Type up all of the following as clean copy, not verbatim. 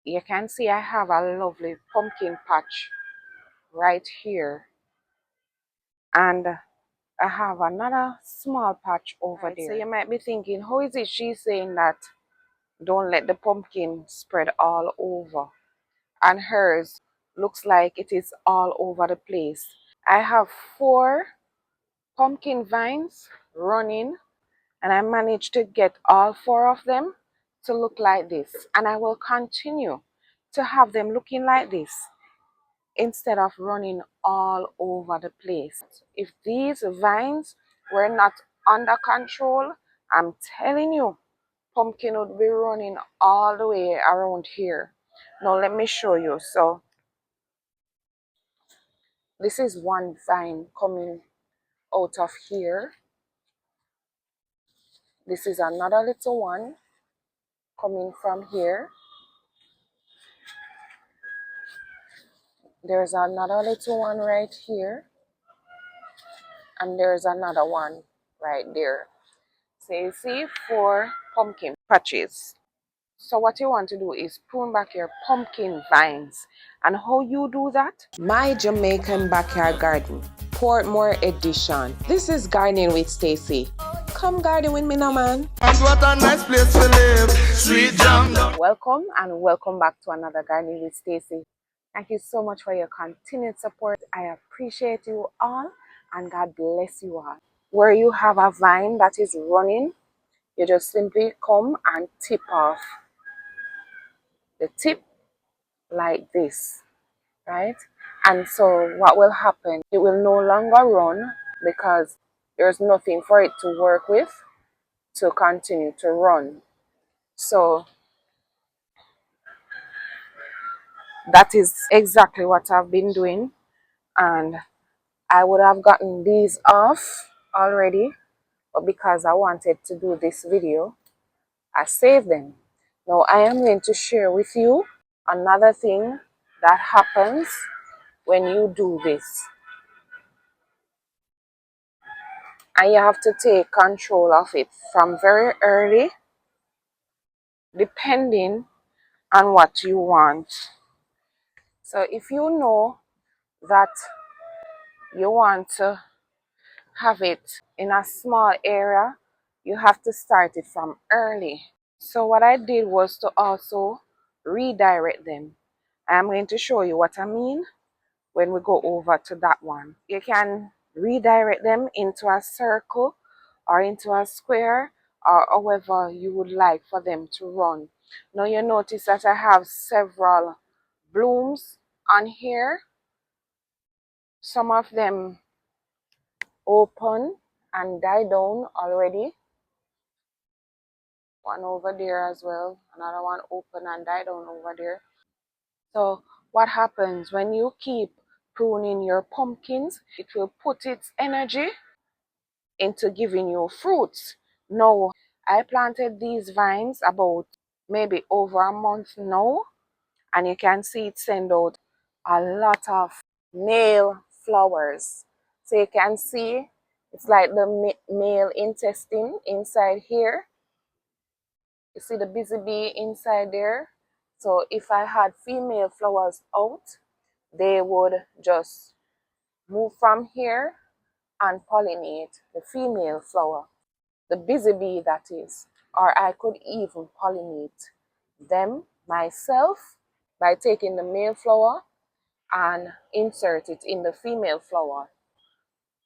You can see I have a lovely pumpkin patch right here, and I have another small patch over there. So you might be thinking, how is it she's saying that don't let the pumpkin spread all over, and hers looks like it is all over the place? I have 4 pumpkin vines running, and I managed to get all 4 of them to look like this, and I will continue to have them looking like this instead of running all over the place. If these vines were not under control, I'm telling you, pumpkin would be running all the way around here. Now let me show you. So this is one vine coming out of here. This is another little one coming from here. There's another little one right here, and there's another one right there. So you see 4 pumpkin patches. So what you want to do is prune back your pumpkin vines. And how you do that? My Jamaican Backyard Garden, Portmore Edition. This is Gardening with Stacey. Come garden with me now, man. And what a nice place to live. Sweet jam. Welcome and welcome back to another Gardening with Stacey. Thank you so much for your continued support. I appreciate you all, and God bless you all. Where you have a vine that is running, you just simply come and tip off the tip like this, right? And so what will happen, it will no longer run because there's nothing for it to work with to continue to run. So that is exactly what I've been doing, and I would have gotten these off already, but because I wanted to do this video, I saved them. Now I am going to share with you another thing that happens when you do this. And you have to take control of it from very early, depending on what you want. So if you know that you want to have it in a small area, you have to start it from early. So what I did was to also redirect them. I'm going to show you what I mean when we go over to that one. You can redirect them into a circle or into a square, or however you would like for them to run. Now you notice that I have several blooms on here. Some of them open and die down already. One over there as well. Another one open and die down over there. So what happens when you keep pruning your pumpkins, it will put its energy into giving you fruits. Now, I planted these vines about maybe over a month now, and you can see it send out a lot of male flowers. So you can see it's like the male intestine inside here. You see the busy bee inside there. So if I had female flowers out, they would just move from here and pollinate the female flower, the busy bee that is. Or I could even pollinate them myself by taking the male flower and insert it in the female flower.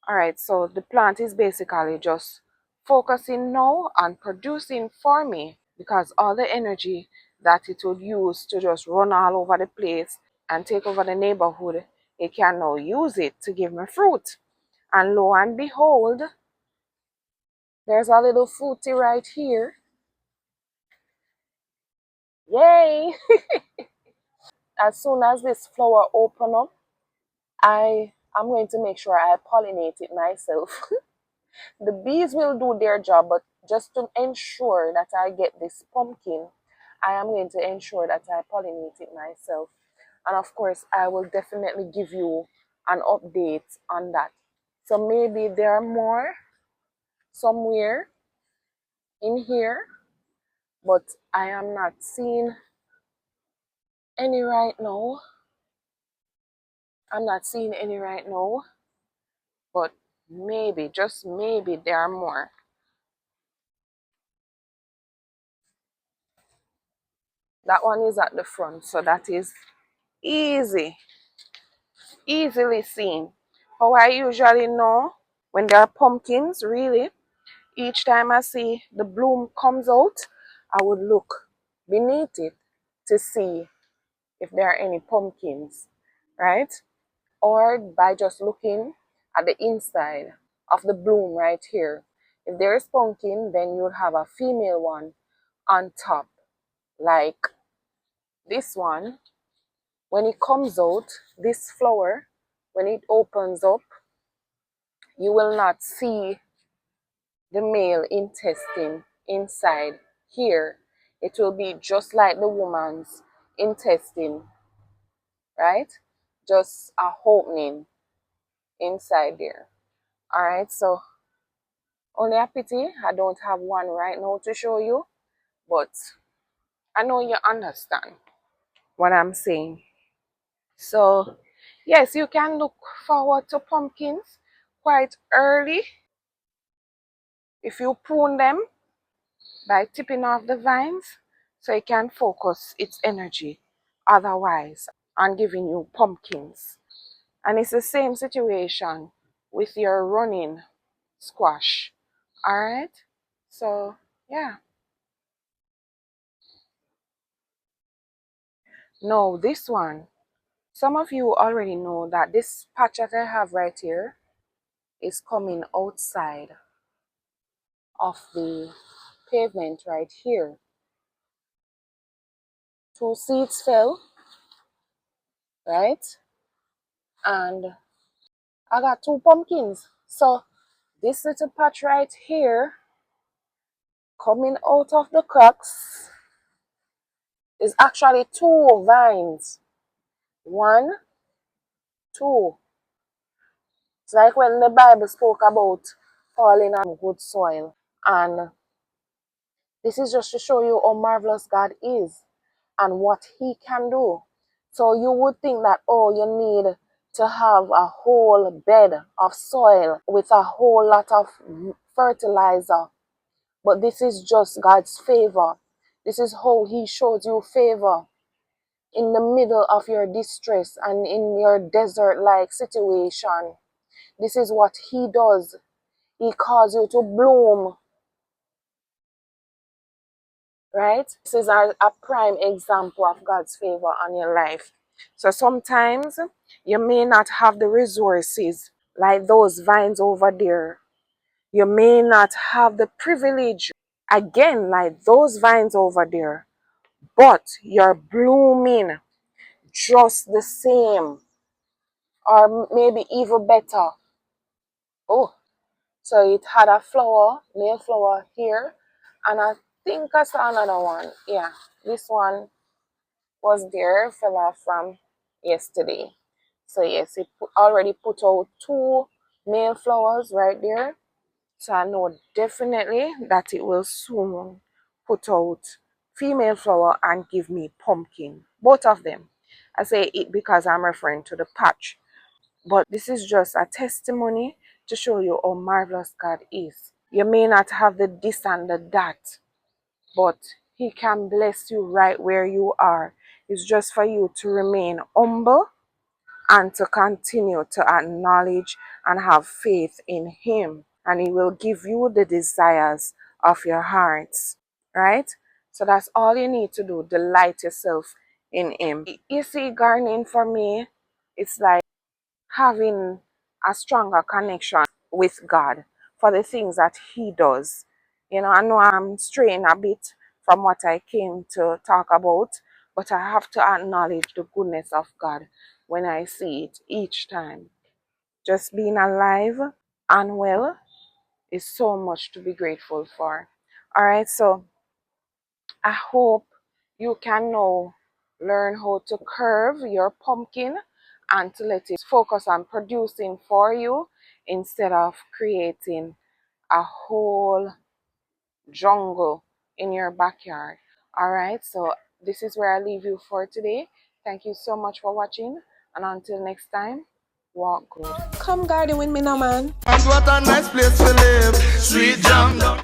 Alright, so the plant is basically just focusing now on producing for me, because all the energy that it would use to just run all over the place and take over the neighborhood, it can now use it to give me fruit. And lo and behold, there's a little fruity right here. Yay! As soon as this flower open up, I'm going to make sure I pollinate it myself. The bees will do their job, but just to ensure that I get this pumpkin, I am going to ensure that I pollinate it myself. And of course, I will definitely give you an update on that. So maybe there are more somewhere in here, but I am not seeing any right now. I'm not seeing any right now, but maybe, just maybe, there are more. That one is at the front, so that is easily seen. How I usually know when there are pumpkins, really, each time I see the bloom comes out, I would look beneath it to see if there are any pumpkins, right? Or by just looking at the inside of the bloom right here. If there is pumpkin, then you'll have a female one on top, like this one. When it comes out, this flower, when it opens up, you will not see the male intestine inside here. It will be just like the woman's intestine, right? Just a opening inside there. All right, so only a pity I don't have one right now to show you, but I know you understand what I'm saying. So, yes, you can look forward to pumpkins quite early if you prune them by tipping off the vines so it can focus its energy otherwise on giving you pumpkins. And it's the same situation with your running squash. All right? So, yeah. No, this one. Some of you already know that this patch that I have right here is coming outside of the pavement right here. Two seeds fell, right? And I got two pumpkins. So this little patch right here coming out of the cracks is actually two vines. One, two. It's like when the Bible spoke about falling on good soil. And this is just to show you how marvelous God is and what He can do. So you would think that, oh, you need to have a whole bed of soil with a whole lot of fertilizer. But this is just God's favor. This is how He shows you favor in the middle of your distress and in your desert-like situation. This is what He does. He calls you to bloom, right? This is a prime example of God's favor on your life. So sometimes you may not have the resources like those vines over there. You may not have the privilege, again, like those vines over there, but you're blooming just the same, or maybe even better. Oh, so it had a flower, male flower here, and I think I saw another one. Yeah, this one was there, fell off from yesterday. So yes, it already put out two male flowers right there. So I know definitely that it will soon put out female flower and give me pumpkin. Both of them. I say it because I'm referring to the patch. But this is just a testimony to show you how marvelous God is. You may not have the this and the that, but He can bless you right where you are. It's just for you to remain humble and to continue to acknowledge and have faith in Him. And He will give you the desires of your hearts, right? So that's all you need to do. Delight yourself in Him. You see, gardening for me, it's like having a stronger connection with God for the things that He does. You know, I know I'm straying a bit from what I came to talk about, but I have to acknowledge the goodness of God when I see it each time. Just being alive and well is so much to be grateful for. All right, so I hope you can now learn how to curve your pumpkin and to let it focus on producing for you instead of creating a whole jungle in your backyard. All right, so this is where I leave you for today. Thank you so much for watching, and until next time, walk good. Come garden with me now, man. And what a nice place to live. Sweet jam.